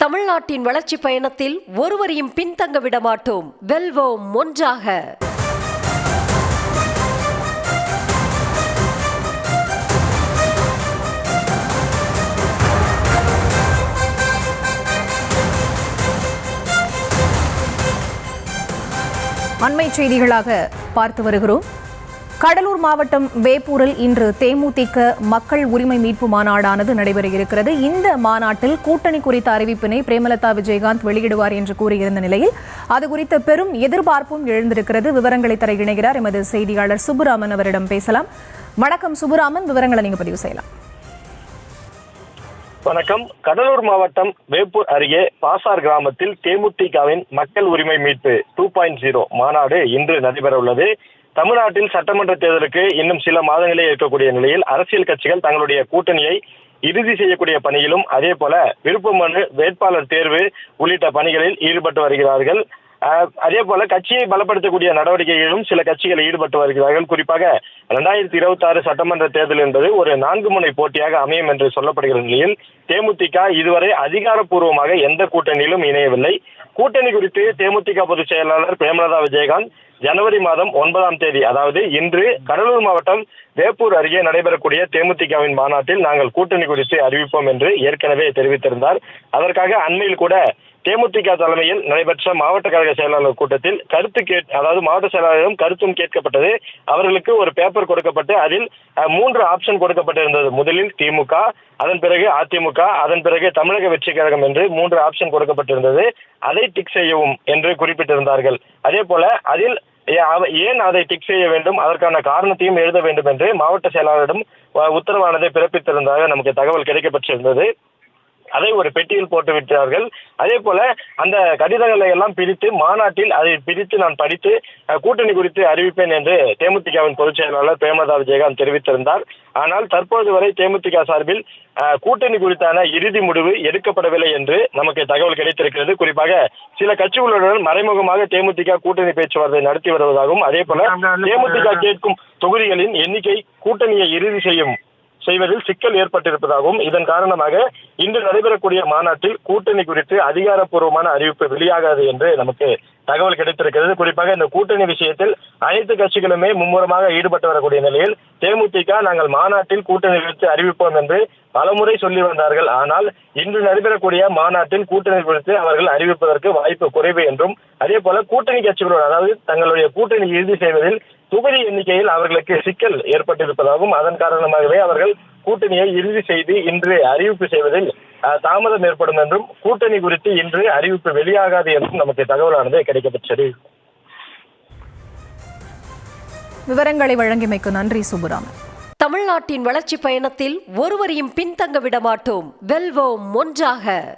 தமிழ்நாட்டின் வளர்ச்சி பயணத்தில் ஒருவரையும் பின்தங்க விட மாட்டோம். வெல்வோம் ஒன்றாக. அண்மை செய்திகளாக பார்த்து வருகிறோம். கடலூர் மாவட்டம் வேப்பூரில் இன்று தேமுதிக மக்கள் உரிமை மீட்பு மாநாடானது நடைபெற இருக்கிறது. இந்த மாநாட்டில் கூட்டணி குறித்த அறிவிப்பினை பிரேமலதா விஜயகாந்த் வெளியிடுவார் என்று கூறியிருந்த நிலையில் அது குறித்த பெரும் எதிர்பார்ப்பும் எழுந்திருக்கிறது. விவரங்களை தர இணைகிறார் எமது செய்தியாளர் சுப்புராமன். அவரிடம் பேசலாம். வணக்கம் சுப்புராமன், விவரங்களை நீங்க பதிவு செய்யலாம். வணக்கம். கடலூர் மாவட்டம் வேப்பூர் அருகே பாசார் கிராமத்தில் தேமுதிகவின் மக்கள் உரிமை மீட்பு 2.0 மாநாடு இன்று நடைபெற உள்ளது. தமிழ்நாட்டில் சட்டமன்ற தேர்தலுக்கு இன்னும் சில மாதங்களே இருக்கக்கூடிய நிலையில் அரசியல் கட்சிகள் தங்களுடைய கூட்டணியை இறுதி செய்யக்கூடிய பணியிலும் அதே போல விருப்ப மனு, வேட்பாளர் தேர்வு உள்ளிட்ட பணிகளில் ஈடுபட்டு வருகிறார்கள். அதே போல கட்சியை பலப்படுத்தக்கூடிய நடவடிக்கைகளிலும் சில கட்சிகள் ஈடுபட்டு வருகிறார்கள். குறிப்பாக 2026 சட்டமன்ற தேர்தல் என்பது ஒரு 4 முனை போட்டியாக அமையும் என்று சொல்லப்படுகிற நிலையில் தேமுதிக இதுவரை அதிகாரப்பூர்வமாக எந்த கூட்டணியிலும் இணையவில்லை. கூட்டணி குறித்து தேமுதிக பொதுச் செயலாளர் பிரேமலதா விஜயகாந்த் ஜனவரி மாதம் 9ஆம் தேதி, அதாவது இன்று கடலூர் மாவட்டம் வேப்பூர் அருகே நடைபெறக்கூடிய தேமுதிகவின் மாநாட்டில் நாங்கள் கூட்டணி குறித்து அறிவிப்போம் என்று ஏற்கனவே தெரிவித்திருந்தார். அதற்காக அண்மையில் கூட தேமுதிக தலைமையில் நடைபெற்ற மாவட்ட கழக செயலாளர் கூட்டத்தில் அதாவது மாவட்ட செயலாளரிடம் கருத்தும் கேட்கப்பட்டது. அவர்களுக்கு ஒரு பேப்பர் கொடுக்கப்பட்டு அதில் 3 ஆப்ஷன் கொடுக்கப்பட்டிருந்தது. முதலில் திமுக, அதன் பிறகு அதிமுக, அதன் பிறகு தமிழக வெற்றி கழகம் என்று 3 ஆப்ஷன் கொடுக்கப்பட்டிருந்தது. அதை டிக் செய்யவும் என்று குறிப்பிட்டிருந்தார்கள். அதே போல அதில் ஏன் அதை டிக் செய்ய வேண்டும், அதற்கான காரணத்தையும் எழுத வேண்டும் என்று மாவட்ட செயலாளரிடம் உத்தரவானதை பிறப்பித்திருந்ததாக நமக்கு தகவல் கிடைக்கப்பட்டிருந்தது. அதை ஒரு பெட்டியில் போட்டு விட்டார்கள். அதே போல அந்த கடிதங்களை எல்லாம் பிரித்து மாநாட்டில் அதை பிரித்து நான் படித்து கூட்டணி குறித்து அறிவிப்பேன் என்று தேமுதிகவின் பொதுச் செயலாளர் பிரேமலதா விஜயகாந்த் தெரிவித்திருந்தார். ஆனால் தற்போது வரை தேமுதிக சார்பில் கூட்டணி குறித்தான இறுதி முடிவு எடுக்கப்படவில்லை என்று நமக்கு தகவல் கிடைத்திருக்கிறது. குறிப்பாக சில கட்சிகளுடன் மறைமுகமாக தேமுதிக கூட்டணி பேச்சுவார்த்தை நடத்தி வருவதாகவும், அதே போல தேமுதிக கேட்கும் தொகுதிகளின் எண்ணிக்கை கூட்டணியை இறுதி செய்வதில் சிக்கல் ஏற்பட்டிருப்பதாகவும், இதன் காரணமாக இன்று நடைபெறக்கூடிய மாநாட்டில் கூட்டணி குறித்து அதிகாரப்பூர்வமான அறிவிப்பு வெளியாகாது என்று நமக்கு தகவல் கிடைத்திருக்கிறது. குறிப்பாக இந்த கூட்டணி விஷயத்தில் அனைத்து கட்சிகளுமே மும்முரமாக ஈடுபட்டு வரக்கூடிய நிலையில் தேமுதிக நாங்கள் மாநாட்டில் கூட்டணி குறித்து அறிவிப்போம் என்று பலமுறை சொல்லி வந்தார்கள். ஆனால் இன்று நடைபெறக்கூடிய மாநாட்டில் கூட்டணி குறித்து அவர்கள் அறிவிப்பதற்கு வாய்ப்பு குறைவு என்றும், அதே போல கூட்டணி கட்சிகளோடு, அதாவது தங்களுடைய கூட்டணி இறுதி செய்வதில் தொகுதி எண்ணிக்கையில் அவர்களுக்கு சிக்கல் ஏற்பட்டிருப்பதாகவும், அதன் காரணமாகவே அவர்கள் கூட்டணியை இறுதி செய்து இன்று அறிவிப்பு செய்வதில் தாமதம் ஏற்படும் என்றும், கூட்டணி குறித்து இன்று அறிவிப்பு வெளியாகாது என்றும் நமக்கு தகவலானது கிடைக்கப்பெற்றது. விவரங்களை வழங்கியமைக்கு நன்றி சுப்புராமன். தமிழ்நாட்டின் வளர்ச்சி பயணத்தில் ஒருவரையும் பின்தங்க விட மாட்டோம். வெல்வோம் ஒன்றாக.